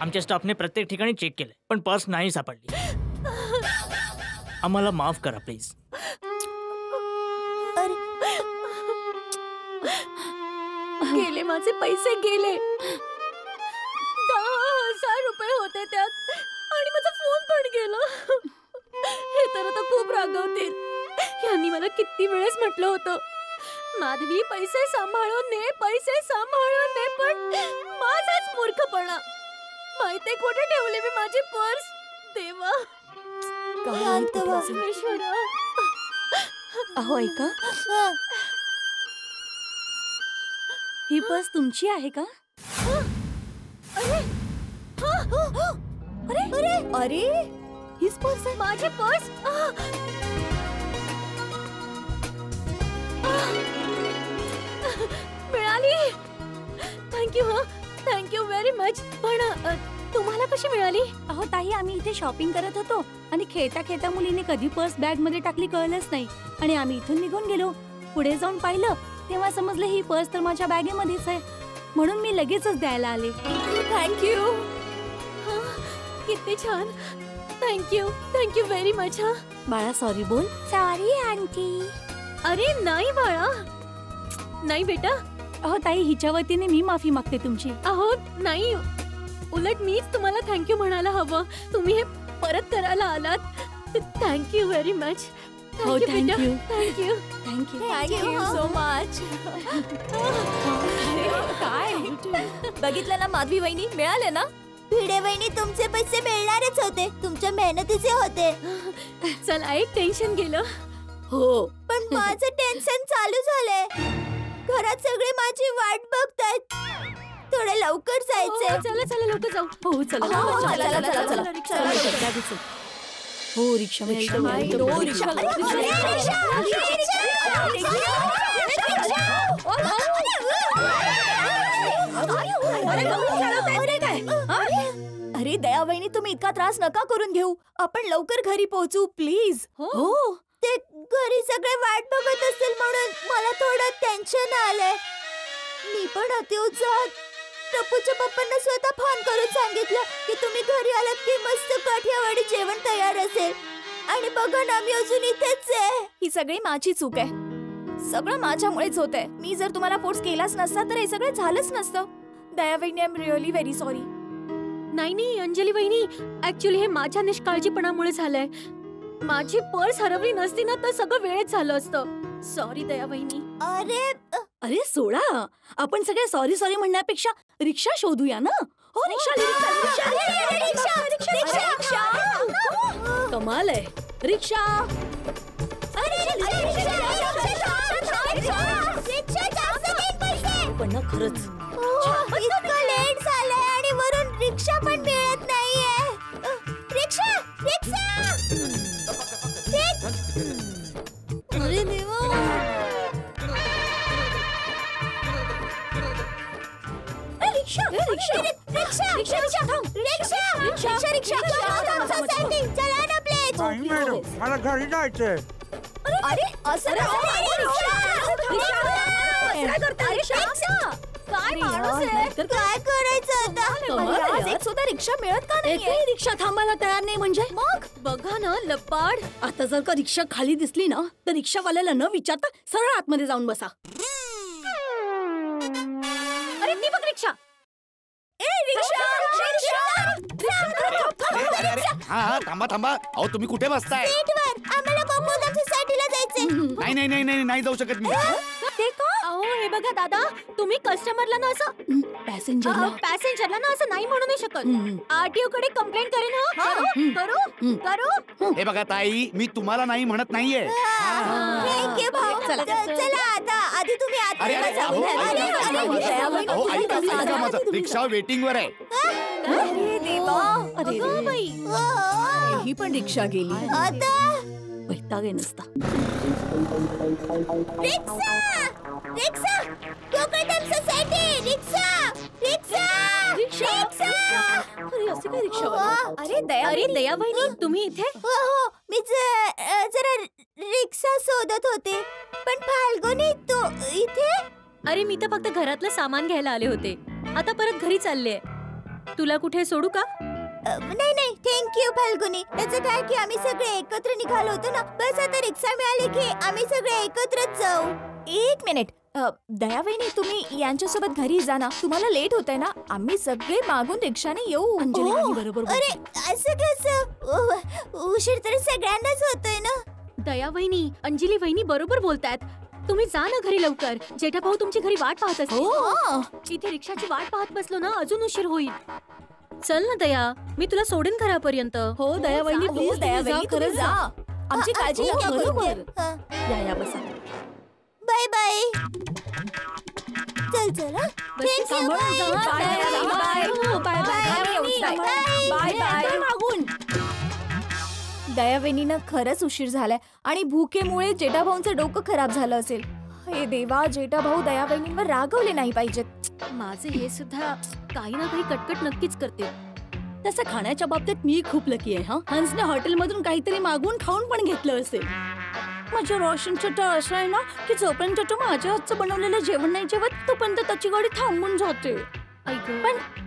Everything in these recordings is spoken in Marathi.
आमच्या स्टाफने प्रत्येक ठिकाणी चेक केलंय पण पर्स नाही सापडली. आम्हाला माफ करा प्लीज. गेले माझे पैसे गेले. 10,000 रुपये होते त्यात आणि माझा फोन पण गेला. हे तर आता खूप रागवतील. यांनी मला किती वेळेस म्हटलं होतं माधवी पैसे सांभाळून ने पण माझाच मूर्खपणा. माहितीये कुठे ठेवले मी माझी पर्स. देवा परमेश्वरा. अहो ऐका, ही पर्स तुमची आहे का? अरे अरे अरे हीच पर्स आहे. माझी पर्स. मिळाली. Thank you very much. पण तुम्हाला कशी मिळाली? अहो ताई, आम्ही इथे शॉपिंग करत होतो आणि खेळता खेळता मुलीने कधी पर्स बॅग मध्ये टाकली कळलंच नाही आणि आम्ही इथून निघून गेलो. पुढे जाऊन पाहिलं तेव्हा समजलं ही पर्स तर माझ्या बॅगेमध्येच आहे, म्हणून मी लगेचच द्यायला आले. थँक्यू. किती छान. Thank you very much. बाळा सॉरी बोल. Sorry aunty. अरे नाही बाळा, नाही बेटा. अहो ताई, हिच्या वतीने मी माफी मागते तुमची. अहो नाही, उलट मीच तुम्हाला थँक्यू म्हणायला हवं. तुम्ही हे परत करायला आलात. Thank you very much. हो थँक्यू. Thank you so much. काय बघितलं ना माधवी वहिनी, मिळाले ना? भिडे वहिनी, तुमचे पैसे मिळणारच होते, तुमच्या मेहनतीचे होते. चला एक टेन्शन गेलं. हो पण माझं टेन्शन चालू झालंय. घरात सगळे माझी वाट बघतायत. थोडे लवकर जायचंय. चला लवकर जाऊ. हो चला हो रिक्षा अरे दया वहिनी, तुम्ही इतका त्रास नका करून घेऊ. आपण लवकर घरी पोहोचू प्लीज. हो ते घरी सगळे वाट बघत असतील म्हणून मला थोडं टेन्शन आलंय. मी पण अतिउत्साहात टप्पूच्या पप्पांना स्वतः फोन करून सांगितलं की तुम्ही घरी आलात की मस्त काठियावाडी जेवण तयार असेल. आणि बघा ना, मी अजून इथेच आहे. ही सगळी माझी चूक आहे. सगळं माझ्यामुळेच होतंय. मी जर तुम्हाला फोर्स केलाच नसता तर हे सगळं झालंच नसतं. दया वहिनी, I am really very sorry. नाही अंजली वहिनी, ऍक्च्युली हे माझ्या निष्काळजीपणामुळे झालंय. माझी पर्स हरवली नसती ना तर सगळं वेळेत झालं असतं. सॉरी दया वहिनी. अरे सोडा, आपण सगळे सॉरी सॉरी म्हणण्यापेक्षा रिक्षा शोधूया ना. हो रिक्षा. कमाल आहे. रिक्षा. पण ना खरंच इतकं लेट झालंय आणि वरून रिक्षा पण मिळत नाहीये. रिक्षा. अरे देवा. चला ना प्लीज. मॅडम, मला घरी जायचंय. अरे असं काय माणूस आहे. काय करायचं आता? आज एक सुद्धा रिक्षा मिळत का नाही? एकही रिक्षा थांबायला तयार नाही म्हणजे. मग बघा ना लबाड. आता जर का रिक्षा खाली दिसली ना तर रिक्षावाल्याला न विचारता सरळ आतमध्ये जाऊन बसा. अरे ती बघ रिक्षा. हा थांबा. अहो तुम्ही कुठे बसताय? आम्हाला गोकुळधाम सोसायटीला जायचंय. नाही जाऊ शकत मी. ते का? अहो हे बघा दादा, तुम्ही कस्टमरला ना असं पॅसेंजरला ना असं नाही म्हणू नाही शकत. आरटीओ कडे कंप्लेंट करेन. करू. हे बघा ताई, मी तुम्हाला नाही म्हणत नाहीये. चला आता, आधी तुम्ही रिक्षा वेटिंग वर आहे. अरे देवा. बाई, ही पण रिक्षा गेली. आता वैताग आहे नुसता. रिक्षा. गोकुळधाम सोसायटी. रिक्षा. अरे असे काय रिक्षा? अरे दया बहिणी, तुम्ही इथे? हो, मी जरा रिक्षा शोधत होते. पण फाल्गुनी, तू इथे? अरे मी तर फक्त घरातलं सामान घ्यायला आले होते. आता परत घरी चालले. तुला कुठे सोडू का? नाही नाही, थँक्यू फाल्गुनी. त्याचं काय की आम्ही सगळे एकत्र निघालो होतो ना, बस आता रिक्षा मिळाली की आम्ही सगळे एकत्रच जाऊ. एक मिनिट, दयावहिनी तुम्ही यांच्यासोबत घरी जा ना, तुम्हाला लेट होतंय ना. आम्ही सगळे मागून रिक्षाने येऊ. अंजली ओ, वहिनी बरोबर बोलते. अरे असं कसं? उशीर तर सगळ्यांनाच होतोय ना. दया वहिनी, अंजली वहिनी बरोबर बोलतायत. तुम्ही जा ना घरी लवकर. जेठा भाऊ तुमची घरी वाट पाहत असतील. इथे रिक्षाची वाट पाहत बसलो ना, अजून उशीर होईल. चल ना दया, मी तुला सोडेन घरापर्यंत. हो दया वहिनी, हो, प्लीज दयावहिनी तुम्ही जा. आमची काळजी हो, नका करू. बरोबर. या बसा. Bye bye. चल चल हा. बस Thank you, सांभाळून bye. जा. Bye, bye, bye, bye. हो, bye bye. Bye, bye. Bye bye. मागून. दयावहिनीनं खरंच उशीर झालाय आणि भूकेमुळे जेठा भाऊंचं डोकं खराब झालं असेल. हे देवा, जेठा भाऊ दयावहिनींवर रागवले नाही पाहिजेत. माझे हे सुद्धा काही ना काही कटकट नक्कीच करते. तसं खाण्याच्या बाबतीत मी खूप लकी आहे. हा, हंसने हॉटेलमधून काहीतरी मागून खाऊन पण घेतलं असेल. माझ्या रोशनचं तर असं आहे ना की जोपर्यंत तो माझ्या हातचं बनवलेलं जेवण नाही जेवत तोपर्यंत त्याची गाडी थांबून जाते.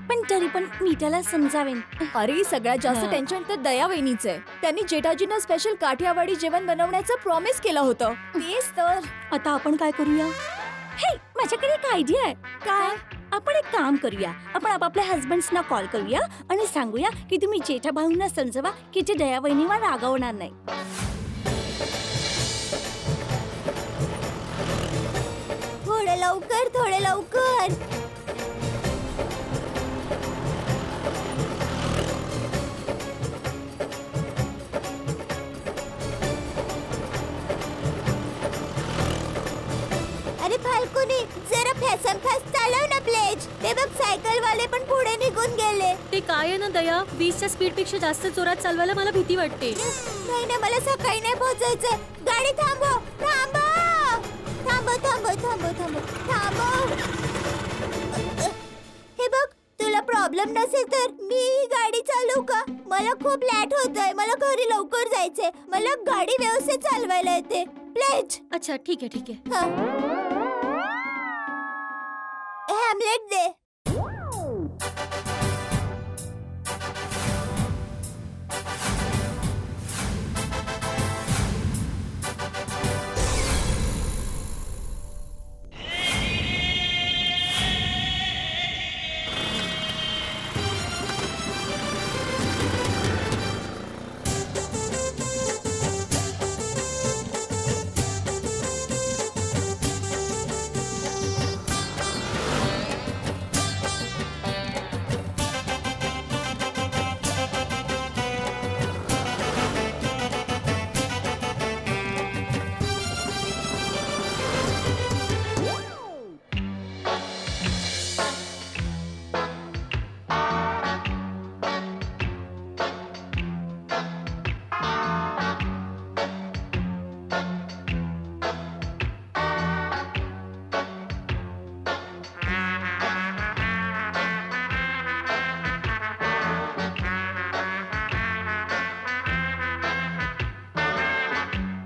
पण तरी पण मी त्याला समजावेन. अरे सगळ्यात जास्त हा. टेन्शन तर दयावहिनीचं आहे. त्यांनी जेठाजींना स्पेशल काठियावाडी जेवण बनवण्याचं प्रॉमिस केलं होतं. तेच तर. आता आपण काय करूया? हे माझ्याकडे एक आयडिया आहे. काय? आपण एक काम करूया, आपण आपापल्या हजबंड्सना कॉल करूया आणि सांगूया की तुम्ही जेठा भाऊंना समजवा की ते दया वहिनीवर रागवणार नाही. थोडं लवकर, थोडं लवकर. अरे फाल्गुनी, जरा फॅसन फास्ट चालव ना प्लीज. ते बघ सायकल वाले पण पुढे निघून गेले. ते काय आहे ना दया, 20च्या स्पीड पेक्षा जास्त जोरात चालवायला मला भीती वाटते. नाही ना, मला सकाळी नाही पोहोचायचंय. गाडी थांबव, थांबव, थांबव, थांबव, थांबव, थांबव, थांबव. हे बघ, तुला प्रॉब्लेम नसेल तर मी ही गाडी चालवू का? मला खूप लेट होतोय, मला घरी लवकर जायचंय. मला गाडी व्यवस्थित चालवायला येते. प्लीज. अच्छा ठीक आहे ठीक आहे. हॅमलेट दे.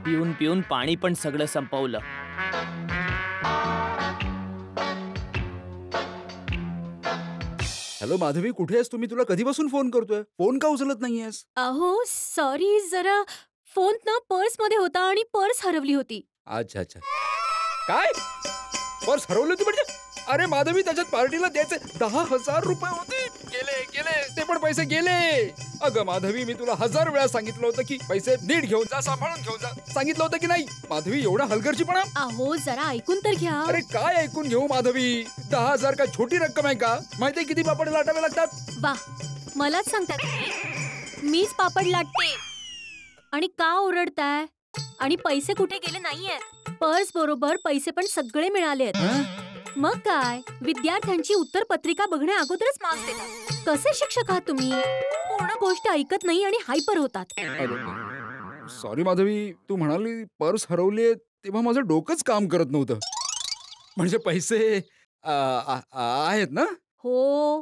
पिऊन पिऊन पाणी पण सगळं संपवलं. हॅलो माधवी, कुठे आहेस तुम्ही? तुला कधीपासून फोन करतोय, फोन का उचलत नाहीयेस? अहो सॉरी, जरा फोन ना पर्स मध्ये होता आणि पर्स हरवली होती. अच्छा अच्छा. काय पर्स हरवली होती म्हणजे? अरे माधवी, त्याच्यात पार्टीला द्यायचे 10,000 रुपये होते. गेले गेले, ते पण पैसे गेले. अगं माधवी, मी तुला 1000 वेळा सांगितलं होतं की पैसे नीट घेऊन जा, सांभाळून घेऊन जा. सांगितलं होतं की नाही माधवी? एवढा हलगर्जीपणा. अहो जरा ऐकून तर घ्या. अरे काय ऐकून घेऊ माधवी? 10,000 काय छोटी रक्कम आहे का? माहितीये किती पापड लाटावे लागतात? वा, मलाच सांगतात मीच पापड लाटते आणि का ओरडताय? आणि पैसे कुठे गेले नाहीयेत. पर्स बरोबर पैसे पण सगळे मिळालेत. मग काय, विद्यार्थ्यांची उत्तर पत्रिका बघण्या अगोदरच मार्क्स देतात. कसे शिक्षक आहात तुम्ही? पूर्ण गोष्ट ऐकत नाही आणि हायपर होतात. सॉरी माधवी, तू म्हणाली पर्स हरवली तेव्हा माझं डोकंच काम करत नव्हतं. म्हणजे पैसे आहेत ना? हो,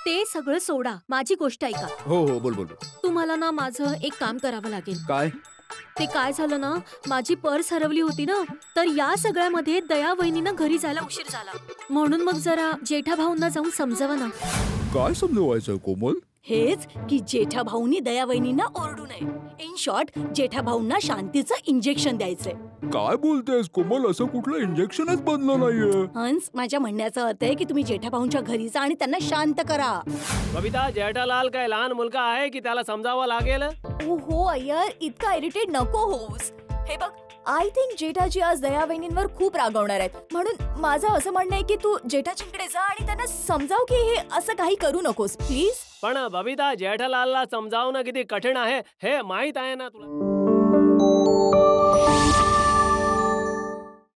ते सगळं सोडा, माझी गोष्ट ऐका. हो हो, बोल बोल. तुम्हाला ना माझं एक काम करावं लागेल. काय? ते काय झालं ना, माझी पर्स हरवली होती ना, तर या सगळ्यामध्ये दया वहिनीनं घरी जायला उशीर झाला. म्हणून मग जरा जेठा भाऊंना जाऊन समजावा ना. काय समजवायचंय कोमल? हेच की जेठा भाऊनी दया वहिनींना ओरडू नये. इन शॉर्ट जेठा भाऊंना शांतीचं इंजेक्शन द्यायचंय. काय बोलतेस कोमल? असं कुठलं इंजेक्शनच बनलं नाहीये. हंस, माझ्या म्हणण्याचा अर्थ आहे की तुम्ही जेठा भाऊंच्या घरी जा आणि त्यांना शांत करा. बबिता, जेठालाल काय लहान मुलगा आहे की त्याला समजावं लागेल? हो अय्यर, इतका इरिटेट नको होऊस. हे बघ, आय थिंक जेठाजी आज दया वहिनींवर खूप रागवणार आहेत. म्हणून माझं असं म्हणणं आहे की तू जेठाजींकडे जा आणि त्यांना समजाव की हे असं काही करू नकोस प्लीज. पण बबिता, जेठालालला समजावणं किती कठीण आहे हे माहित आहे ना तुला.